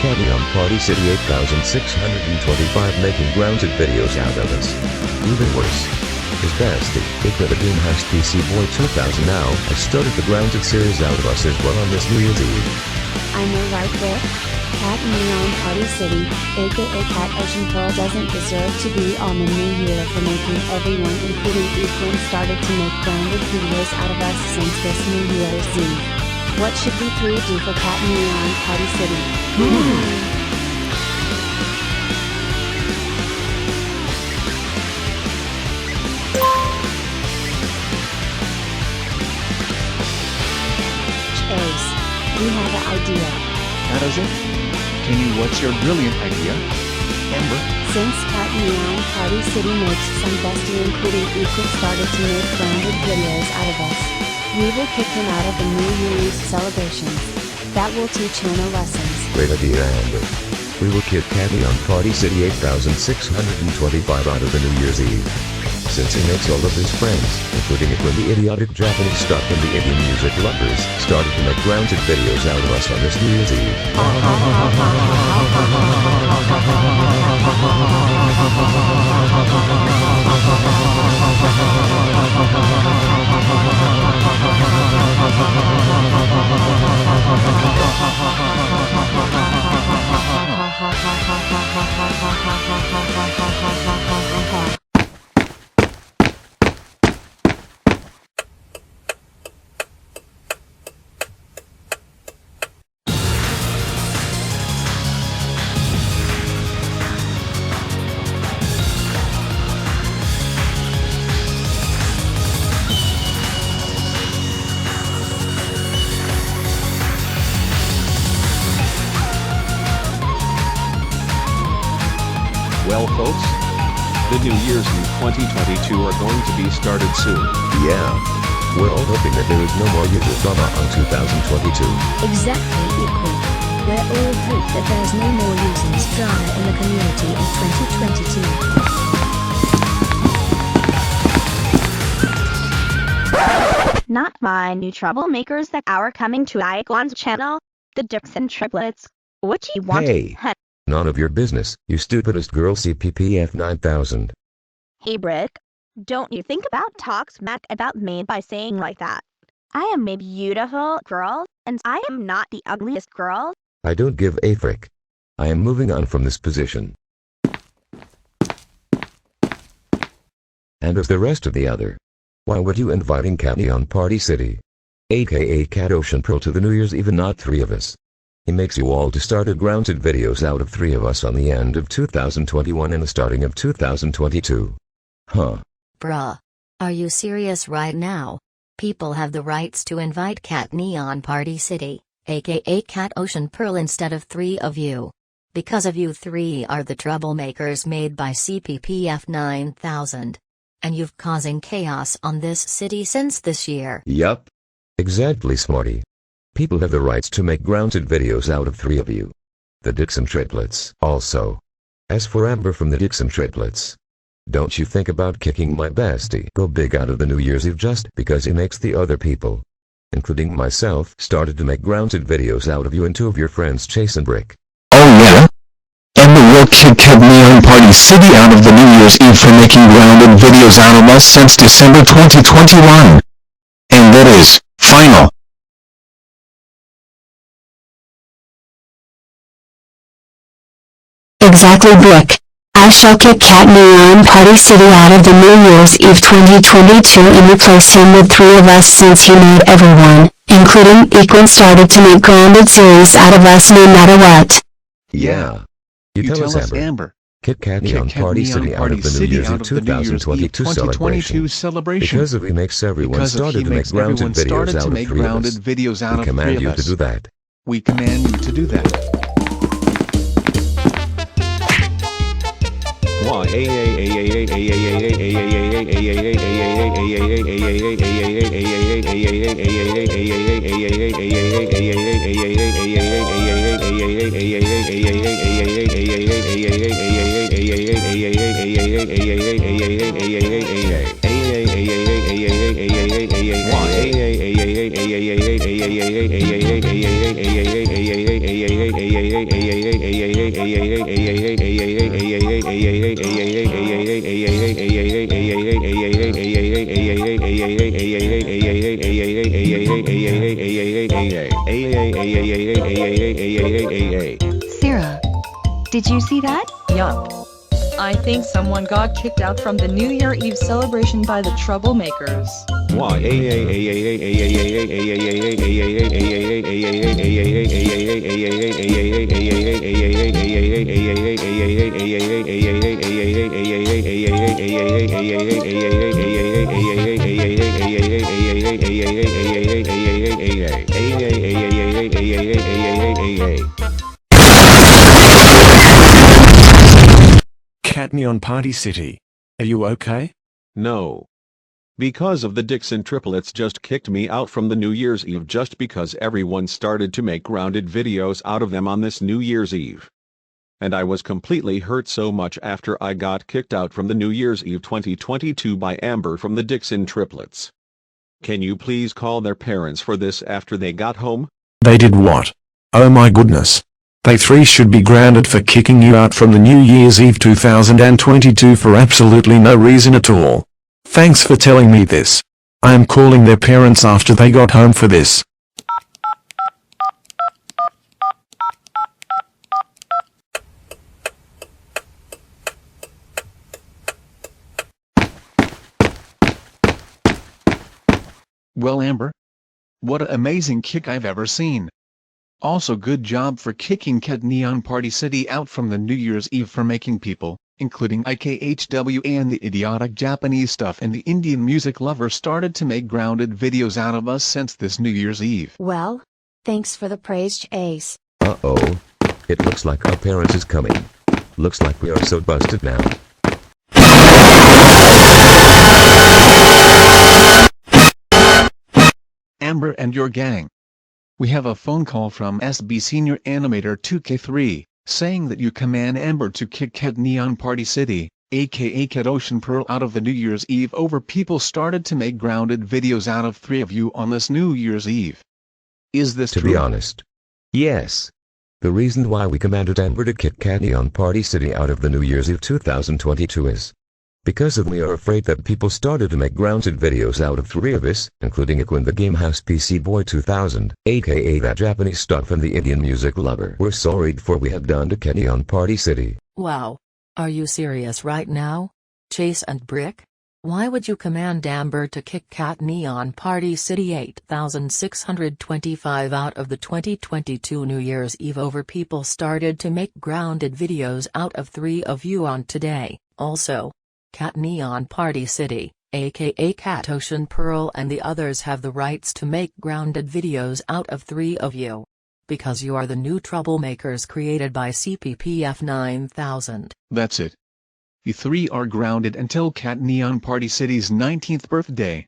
Caddy on Party City 8625 making grounded videos out of us. Even worse. His bestie, the Doom Hash PC Boy 2000 now has started the grounded series out of us as well on this New Year's Eve. I know right there. Cat Neon Party City, aka Cat Ocean Pearl doesn't deserve to be on the new year for making everyone including Equin started to make grounded videos out of us since this New Year's Eve. What should we three do for Cat Neon Party City? Ace, we have an idea. That is it? Kenny, what's your brilliant idea? Amber? Since Cat Neon Party City makes some bestie including Equin started to make grounded videos out of us, we will kick him out of the New Year's celebrations. That will teach him a lessons. Great idea, Amber. We will kick Caddy on Party City 8625 out of the New Year's Eve. Since he makes all of his friends, including it when the idiotic Japanese stuff and the indie music lovers, started to make grounded videos out of us on this New Year's Eve. Well folks, the New Year's in 2022 are going to be started soon. Yeah. We're all hoping that there is no more user drama on 2022. Exactly, Equin. We all hope that there's no more useless drama in the community in 2022. Not my new troublemakers that are coming to Icon's channel, the Dickson Triplets. What you want? Hey. None of your business, you stupidest girl CPPF 9000. Hey Brick, don't you think about talk smack about me by saying like that. I am a beautiful girl, and I am not the ugliest girl. I don't give a frick. I am moving on from this position. And as the rest of the other. Why would you inviting Caddy on Party City? AKA Cat Ocean Pearl to the New Year's Eve and not three of us. He makes you all to started grounded videos out of three of us on the end of 2021 and the starting of 2022. Huh. Bruh. Are you serious right now? People have the rights to invite Cat Neon Party City, aka Cat Ocean Pearl instead of three of you. Because of you three are the troublemakers made by CPPF 9000. And you've causing chaos on this city since this year. Yup. Exactly, Smarty. People have the rights to make grounded videos out of three of you. The Dickson Triplets, also. As for Amber from the Dickson Triplets. Don't you think about kicking my bestie go big out of the New Year's Eve just because he makes the other people, including myself, started to make grounded videos out of you and two of your friends Chase and Brick. Oh yeah? Amber will kick Cat Neon Party City out of the New Year's Eve for making grounded videos out of us since December 2021. And that is final. Exactly, Brick. I shall kick Cat Neon Party City out of the New Year's Eve 2022 and replace him with three of us since he made everyone, including Equin started to make grounded series out of us no matter what. Yeah. You tell us, Amber. Kick Cat Neon Party City out of the New Year's Eve 2022 celebration. Because if he makes everyone started to make grounded videos out of three of us. We command you to do that. We command you to do that. Sarah, did you see that? Yup. I think someone got kicked out from the New Year Eve celebration by the troublemakers. Cat Neon Party City. Are you okay? No. Because of the Dickson Triplets just kicked me out from the New Year's Eve just because everyone started to make grounded videos out of them on this New Year's Eve. And I was completely hurt so much after I got kicked out from the New Year's Eve 2022 by Amber from the Dickson Triplets. Can you please call their parents for this after they got home? They did what? Oh my goodness. They three should be grounded for kicking you out from the New Year's Eve 2022 for absolutely no reason at all. Thanks for telling me this. I am calling their parents after they got home for this. Well, Amber, what an amazing kick I've ever seen. Also good job for kicking Cat Neon Party City out from the New Year's Eve for making people, including IKHW and the idiotic Japanese stuff and the Indian music lovers started to make grounded videos out of us since this New Year's Eve. Well, thanks for the praise, Ace. Uh-oh. It looks like our parents is coming. Looks like we are so busted now. Amber and your gang. We have a phone call from SB Senior Animator 2K3, saying that you command Amber to kick Cat Neon Party City, aka Cat Ocean Pearl out of the New Year's Eve over people started to make grounded videos out of three of you on this New Year's Eve. Is this true? To be honest. Yes. The reason why we commanded Amber to kick Cat Neon Party City out of the New Year's Eve 2022 is because we are afraid that people started to make grounded videos out of three of us, including Iquin the Game House PC Boy 2000, aka that Japanese stuff and the Indian music lover. We're sorry for we have done to Cat Neon Party City. Wow. Are you serious right now? Chase and Brick? Why would you command Amber to kick Cat Neon Party City 8625 out of the 2022 New Year's Eve over people started to make grounded videos out of three of you on today? Also, Cat Neon Party City, aka Cat Ocean Pearl and the others have the rights to make grounded videos out of three of you. Because you are the new troublemakers created by CPPF 9000. That's it. You three are grounded until Cat Neon Party City's 19th birthday.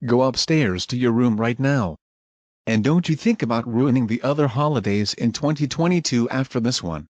Go upstairs to your room right now. And don't you think about ruining the other holidays in 2022 after this one.